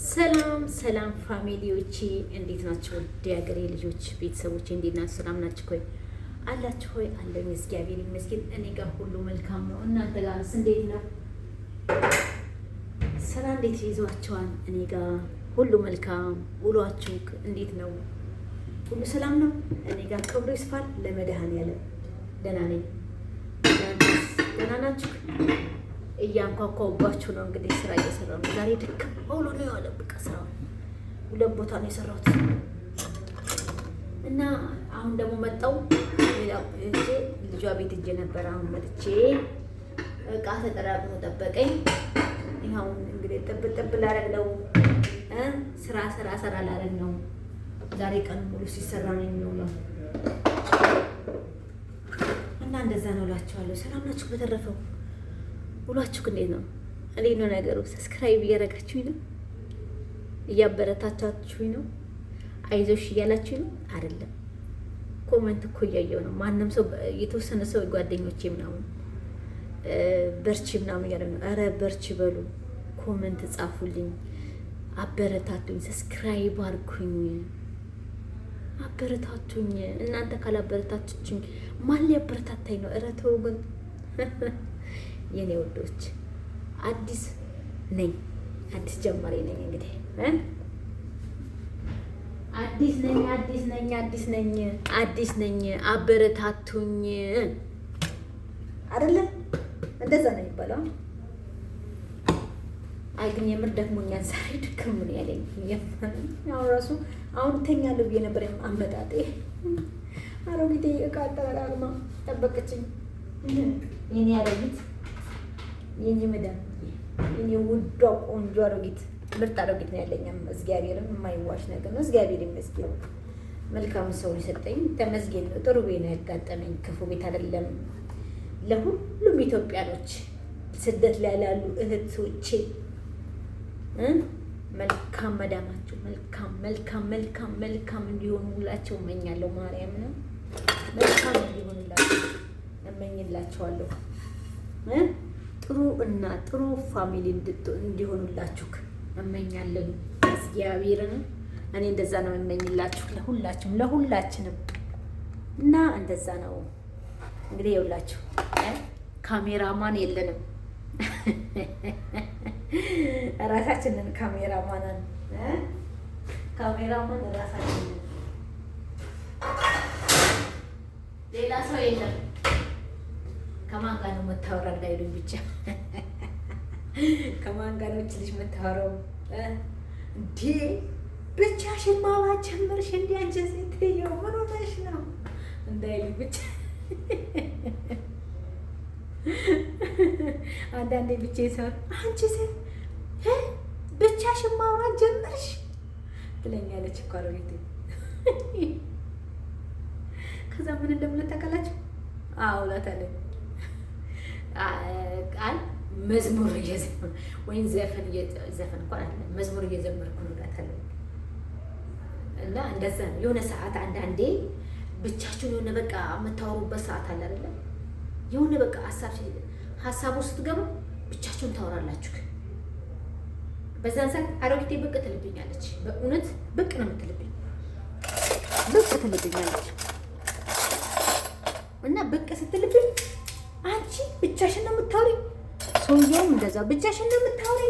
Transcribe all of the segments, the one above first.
ሰላም ሰላም ፋሚሊዎቼ እንዴት ናቸው? ወደ ሀገሬ ልጆች ቤተሰቦቼ እንዴት ናቸው? ሰላም ናችሁ ሆይ? አላችሁ ሆይ? አለኝ እግዚአብሔር ይመስገን። እኔ ጋር ሁሉ መልካም ነው። እናንተ ጋርስ እንዴት ነው? ስራ እንዴት ይዟቸዋል? እኔ ጋር ሁሉ መልካም። ውሏችሁ እንዴት ነው? ሁሉ ሰላም ነው? እኔ ጋር ክብሩ ይስፋል ለመድኃኔዓለም። ደህና ነኝ። ደህና ናችሁ? እያንኳኳሁባችሁ ነው። እንግዲህ ስራ እየሰራሁ ነው። ዛሬ ድክም ብሎ ነው ያለ። በቃ ስራ ሁለት ቦታ ነው የሰራሁት እና አሁን ደግሞ መጣሁ። ሌላ ልጇ ቤት ሂጄ ነበር። አሁን መጥቼ እቃ ተጠራቅሞ ጠበቀኝ። ይኸው እንግዲህ ጥብ ላደርግ ነው። ስራ ላደርግ ነው። ዛሬ ቀን ሙሉ ሲሰራ ነው የሚውለው እና እንደዛ ነው እላችኋለሁ። ሰላም ናችሁ? በተረፈው ውሏችሁ እንዴት ነው? እንዴት ነው ነገሩ? ሰብስክራይብ እያደረጋችሁኝ ነው? እያበረታታችሁኝ ነው? አይዞሽ እያላችሁኝ ነው? አይደለም ኮሜንት እኮ እያየሁ ነው። ማንም ሰው የተወሰነ ሰው ጓደኞቼ ምናምን በርቺ ምናምን እያለ ነው። ኧረ በርቺ በሉ፣ ኮሜንት ጻፉልኝ፣ አበረታቱኝ፣ ሰብስክራይብ አድርጉኝ፣ አበረታቱኝ። እናንተ ካላበረታችሁኝ ማን ሊያበረታታኝ ነው? ኧረ ተው ግን የኔ ወዶች አዲስ ነኝ፣ አዲስ ጀማሪ ነኝ። እንግዲህ አዲስ ነኝ። አበረታቱኝ። አይደለም እንደዛ ነው የሚባለው። አይ ግን የምር ደክሞኛል ዛሬ። ድክም ነው ያለኝ። አሁን ራሱ አሁን ተኛለሁ ብዬ ነበር አመጣጤ። አሮጊቴ እቃ አጠራቅማ ጠበቀችኝ። የኔ አሮጊት፣ የኔ መዳም፣ የኔ ውዷ ቆንጆ አሮጊት፣ ምርጥ አሮጊት ነው ያለኝ። እግዚአብሔርም የማይዋሽ ነገር ነው። እግዚአብሔር ይመስገን። መልካም ሰው የሰጠኝ ተመስገን ነው። ጥሩ ቤት ነው ያጋጠመኝ፣ ክፉ ቤት አይደለም። ለሁሉም ኢትዮጵያኖች ስደት ላይ ያሉ እህቶቼ መልካም መዳማቸው መልካም እንዲሆኑ ሁላቸው እመኛለሁ። ማርያም ነው መልካም እንዲሆኑላቸው እመኝላቸዋለሁ። ጥሩ እና ጥሩ ፋሚሊ እንዲሆኑላችሁ እመኛለሁ። እግዚአብሔርን እኔ እንደዛ ነው እመኝላችሁ ለሁላችንም እና እንደዛ ነው እንግዲህ። ይኸውላችሁ ካሜራማን የለንም፣ ራሳችንን ካሜራማን ራሳችንን፣ ሌላ ሰው የለም። ከማን ጋር ነው የምታወራ እንዳይሉኝ ብቻ። ከማን ጋር ነው እች ልጅ የምታወራው? እንዴ ብቻሽን ማውራት ጀመርሽ? እንዲ አንቺ ሴትዮ ምን ሆነሽ ነው እንዳይሉኝ ብቻ። አንዳንዴ ብቻ ሰው አንቺ ሴት ብቻሽን ማውራት ጀመርሽ ትለኛለች እኮ አሮጊቴ። ከዛ ምን እንደምለው ታውቃላችሁ? እላታለሁ ቃል መዝሙር እየዘመርኩ ወይም ዘፈን እንኳን አለ መዝሙር እየዘመርኩ ነው እላታለሁ። እና እንደዛ ነው የሆነ ሰዓት አንዳንዴ ብቻችሁን የሆነ በቃ የምታወሩበት ሰዓት አለ አይደለ? የሆነ በቃ ሀሳቡ ስትገቡ ብቻችሁን ታወራላችሁ። በዛን ሰዓት አሮጊቴ ብቅ ትልብኛለች። በእውነት ብቅ ነው የምትልብኝ፣ ብቅ ትልብኛለች። እና ብቅ ስትልብኝ አንቺ ብቻሽን ነው የምታወሪ፣ ሰውየውም እንደዛ ብቻሽን ነው የምታወሪ።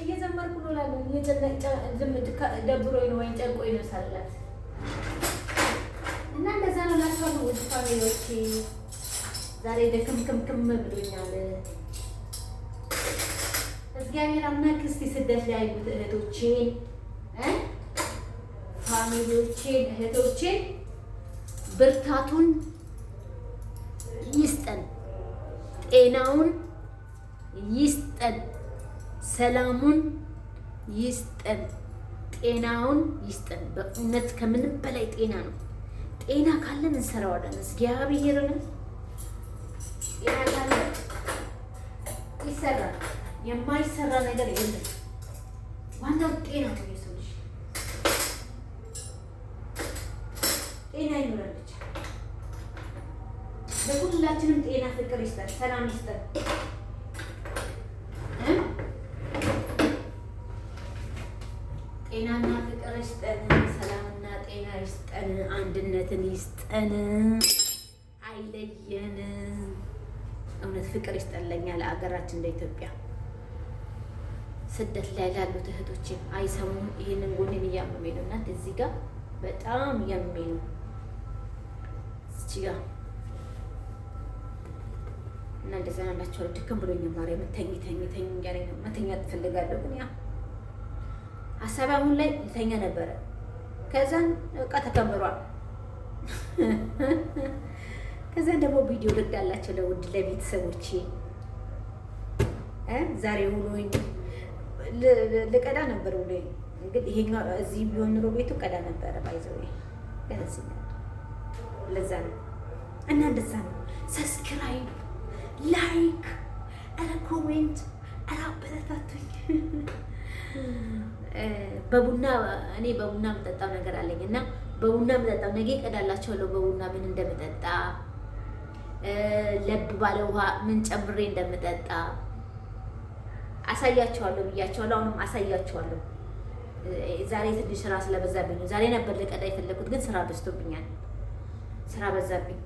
እየዘመርኩ ነው እላለሁ። ደብሮኝ ነው ወይም ጨንቆኝ ነው ሳላት እና እንደዛ ነው እላችኋለሁ። ውድ ፋሚሊዎቼ ዛሬ ደክምክምክም ብሎኛል። እግዚአብሔር አምላክ እስቲ ስደት ላይ ያሉት እህቶቼን ፋሚሊዎቼን እህቶቼን ብርታቱን ይስጠን፣ ጤናውን ይስጠን፣ ሰላሙን ይስጠን፣ ጤናውን ይስጠን። በእውነት ከምንም በላይ ጤና ነው። ጤና ካለን እንሰራዋለን። እግዚአብሔርን ጤና ካለን ይሰራል። የማይሰራ ነገር የለም። ዋናው ጤና ነው። የሰው ልጅ ጤና ይኖራል ብቻ። ለሁላችንም ጤና ፍቅር ፍቅር ይስጠን፣ ሰላም ይስጠን። ጤናና ፍቅር ይስጠን፣ ሰላምና ጤና ይስጠን፣ አንድነትን ይስጠን፣ አይለየን። እውነት ፍቅር ይስጠን ለኛ ለአገራችን ለኢትዮጵያ። ስደት ላይ ላሉት እህቶቼ አይሰሙም። ይሄንን ጎኔን እያመመኝ ነው እናት፣ እዚህ ጋር በጣም እያመመኝ ነው እዚህ ጋር እና እንደዛ ናላችሁ። ድክም ብሎኛል ማርያም፣ ተኝ እያለኝ ነው። መተኛት ትፈልጋለሁ ግን ያው ሀሳብ አሁን ላይ ልተኛ ነበረ። ከዛን በቃ ተከምሯል። ከዛን ደግሞ ቪዲዮ ልዳላቸው ለውድ ለቤተሰቦቼ ዛሬ ውሎኝ ልቀዳ ነበር ውሎኝ። እንግዲህ ይሄኛው እዚህ ቢሆን ኑሮ ቤቱ ቀዳ ነበረ ባይዘው ገለጽኛ። ለዛ ነው እና እንደዛ ነው። ሰብስክራይብ፣ ላይክ፣ ኮሜንት አበረታቱኝ። በቡና እኔ በቡና የምጠጣው ነገር አለኝ እና በቡና የምጠጣው ነገ እቀዳላችኋለሁ። በቡና ምን እንደምጠጣ ለብ ባለ ውሃ ምን ጨምሬ እንደምጠጣ አሳያችኋለሁ ብያችኋለሁ። አሁንም አሳያችኋለሁ። ዛሬ ትንሽ ስራ ስለበዛብኝ ነው። ዛሬ ነበር ልቀዳ የፈለኩት ግን ስራ በዝቶብኛል። ስራ በዛብኝ።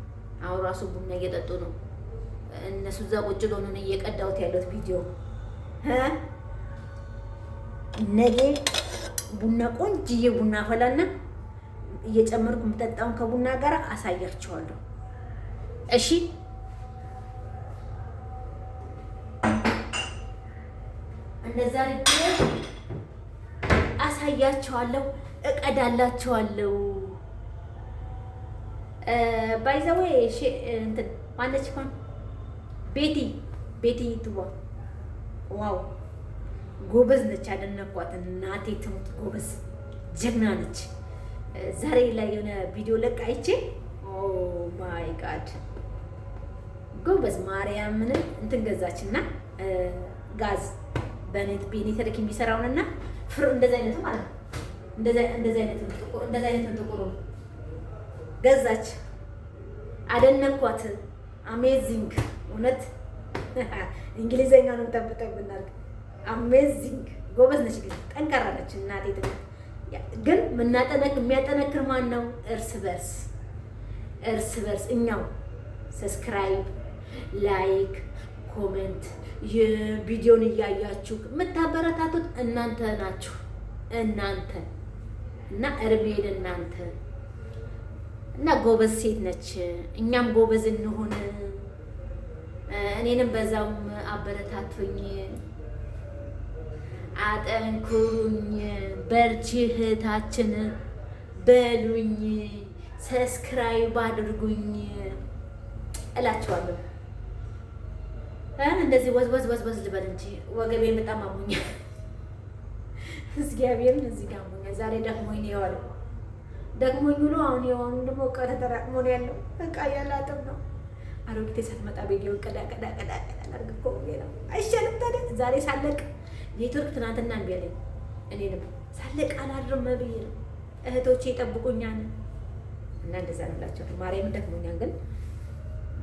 አሁን ራሱ ቡና እየጠጡ ነው እነሱ። እዛ ቁጭ ብለው ነው እየቀዳሁት ያለሁት ቪዲዮ። ነገ ቡና ቆንጅዬ ቡና ፈላና እየጨመርኩ የምጠጣውን ከቡና ጋር አሳያችኋለሁ። እሺ እንደዛ ልጅ አሳያችኋለሁ፣ እቀዳላችኋለሁ። ባይዘዌ እንትን ማነች ኮን ቤቲ ትዋ ዋው ጎበዝ ነች። አደነኳት። እናቴ ትሙት ጎበዝ ጀግና ነች። ዛሬ ላይ የሆነ ቪዲዮ ለቃ አይቼ ኦ ማይ ጋድ ጎበዝ ማርያምን እንትን ገዛችና ጋዝ በኔትወርክ የሚሰራውንና ፍሩ እንደዛ አይነቱ ማለት ነው። እንደዛ አይነቱ ጥቁሩ ገዛች። አደነኳት። አሜዚንግ እውነት እንግሊዘኛ ነው ተብተብናል። አሜዚንግ ጎበዝ ነች፣ ግን ጠንካራ ነች። እናቴ ትምህርት ግን የሚያጠነክር ማን ነው? እርስ በርስ እኛው ሰብስክራይብ፣ ላይክ፣ ኮሜንት የቪዲዮን እያያችሁ የምታበረታቱት እናንተ ናችሁ። እናንተ እና እርሜን እናንተ እና ጎበዝ ሴት ነች። እኛም ጎበዝ እንሆን። እኔንም በዛውም አበረታቱኝ፣ አጠንክሩኝ፣ በርቺ እህታችን በሉኝ፣ ሰብስክራይብ አድርጉኝ እላችኋለሁ። እንደዚህ ወዝ ልበል እንጂ ወገቤን በጣም አሞኛል። እግዚአብሔርን እዚህ ጋር አሞኛል። ዛሬ ደክሞኝ ነው የዋለው። ደክሞኝ ውሎ አሁን የሆኑ ደግሞ እቃ ተጠራቅሞ ነው ያለው። እቃ ያላጥም ነው። አሮጊቴ ሳትመጣ ቪዲዮን ቀዳ አድርግ እኮ ነው አይሻልም ታዲያ? ዛሬ ሳለቅ ኔትወርክ ትናንትና እምቢ አለኝ። እኔንም ሳለቅ አላድርም ብዬ ነው። እህቶቼ ይጠብቁኛል እና እንደዛ ነው እላቸዋለሁ። ማርያምን ደክሞኛል ግን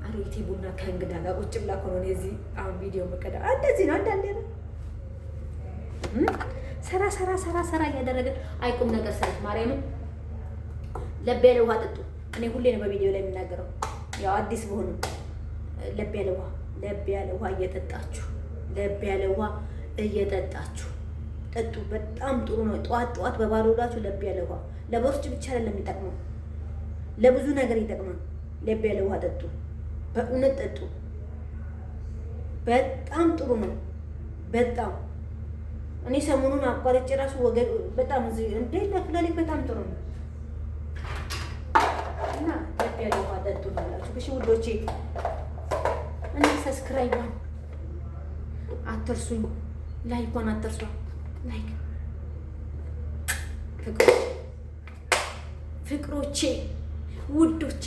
አሮጊቴ ቡና ከእንግዳ ጋር ቁጭ ብላ እኮ ነው እዚህ አሁን ቪዲዮ መቀዳ። እንደዚህ ነው አንዳንዴ ነው ሰራ እያደረግን አይቁም ነገር ሰራ። ማርያምን ለብ ያለ ውሃ ጠጡ። እኔ ሁሌ ነው በቪዲዮ ላይ የምናገረው። ያው አዲስ በሆኑ ለብ ያለ ውሃ እየጠጣችሁ ጠጡ። በጣም ጥሩ ነው። ጠዋት በባዶ ሆዳችሁ ለብ ያለ ውሃ ለቦርጭ ብቻ አይደለም የሚጠቅመው፣ ለብዙ ነገር ይጠቅማል። ለብ ያለ ውሃ ጠጡ። በእውነት ጠጡ። በጣም ጥሩ ነው። በጣም እኔ ሰሞኑን አቋርጬ ራሱ ወገብ በጣም እዚህ እንደ ለኩላሊት በጣም ጥሩ ነው እና ለብ ያለ ውሃ ጠጡ ማለት እሺ ውዶቼ። እና ሰብስክራይቧን አትርሱኝ፣ ላይኳን አትርሷ። ላይክ ፍቅሮቼ ውዶቼ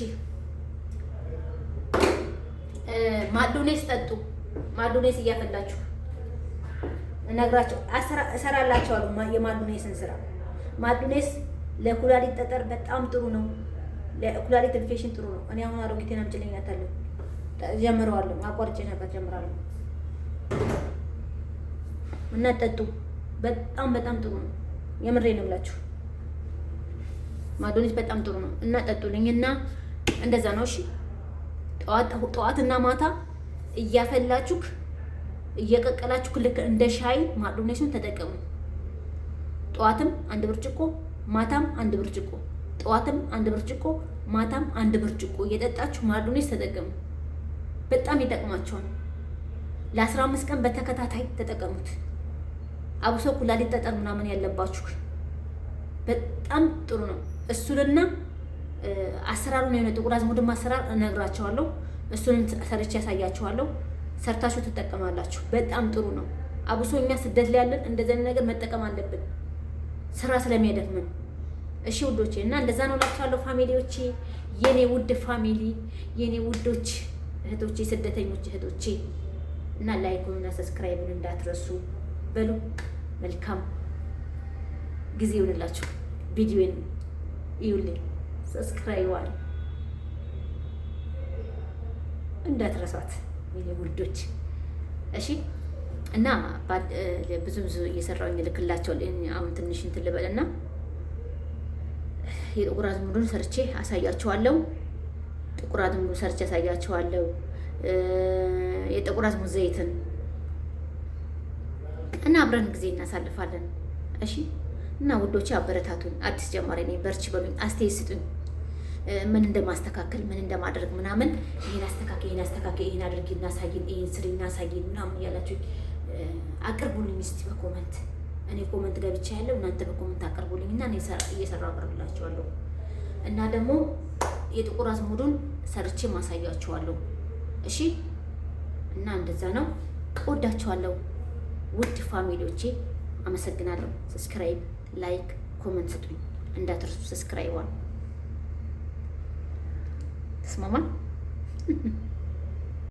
ማዶኔስ ጠጡ። ማዶኔስ እያፈላችሁ እነግራቸው እሰራላችኋለሁ። የማዶኔስን ስራ ማዶኔስ ለኩላሊት ጠጠር በጣም ጥሩ ነው። ለኩላሊት ኢንፌክሽን ጥሩ ነው። እኔ አሁን አሮጊቴን አምጪልኝ አታለሁ ጀምረዋለሁ። አቋርጬ ነበር ጀምራለሁ። እና ጠጡ። በጣም በጣም ጥሩ ነው። የምሬ ነው ብላችሁ ማዶኒት በጣም ጥሩ ነው እና ጠጡልኝ። እና እንደዛ ነው። እሺ ጠዋትና ማታ እያፈላችሁ እየቀቀላችሁ ልክ እንደ ሻይ ማዶኒቱን ተጠቀሙ። ጠዋትም 1 ብርጭቆ ማታም 1 ብርጭቆ፣ ጠዋትም 1 ብርጭቆ ማታም 1 ብርጭቆ እየጠጣችሁ ማዶኒት ተጠቀሙ። በጣም ይጠቅማቸዋል። ለ15 ቀን በተከታታይ ተጠቀሙት። አብሶ ኩላሊት ጠጠር ምናምን ያለባችሁ በጣም ጥሩ ነው። እሱንና አሰራሩን የሆነ ጥቁር አዝሙድም አሰራር እነግራቸዋለሁ። እሱንም ሰርቼ ያሳያቸዋለሁ። ሰርታችሁ ትጠቀማላችሁ። በጣም ጥሩ ነው። አብሶ እኛ ስደት ላይ ያለን እንደዚህ ነገር መጠቀም አለብን፣ ስራ ስለሚያደክመን። እሺ ውዶቼ፣ እና እንደዛ ነው እላችኋለሁ ፋሚሊዎቼ፣ የኔ ውድ ፋሚሊ፣ የኔ ውዶች እህቶቼ፣ ስደተኞች እህቶቼ እና ላይኩንና ሰብስክራይቡን እንዳትረሱ በሉ። መልካም ጊዜ ይሁንላችሁ። ቪዲዮን ይዩልኝ፣ ሰብስክራይቧን እንዳትረሷት የኔ ውዶች። እሺ እና ብዙ እየሰራሁኝ ልክላቸዋለሁ። አሁን ትንሽ እንትን ልበልና የጥቁር አዝሙዱን ሰርቼ አሳያችኋለሁ። ጥቁር አዝሙዱን ሰርቼ አሳያችኋለሁ። የጥቁር አዝሙድ ዘይትን እና አብረን ጊዜ እናሳልፋለን። እሺ እና ውዶቼ አበረታቱኝ። አዲስ ጀማሪ ነኝ፣ በርቺ በሉኝ፣ አስተያየት ስጡኝ። ምን እንደማስተካከል ምን እንደማድረግ ምናምን፣ ይሄን አስተካከል፣ ይሄን አስተካከል፣ ይሄን አድርጊ፣ እናሳይን፣ ይሄን ስሪ፣ እናሳይን ምናምን እያላችሁ አቅርቡልኝ እስቲ በኮመንት። እኔ ኮመንት ገብቻ ያለው እናንተ በኮመንት አቅርቡልኝ እና እኔ እየሰራሁ አቀርብላችኋለሁ። እና ደግሞ የጥቁር አዝሙዱን ሰርቼ ማሳያችኋለሁ። እሺ እና እንደዛ ነው። እወዳችኋለሁ ውድ ፋሚሊዎቼ፣ አመሰግናለሁ። ሰብስክራይብ፣ ላይክ፣ ኮመንት ስጡኝ እንዳትረሱ። ሰብስክራይብ ተስማማን?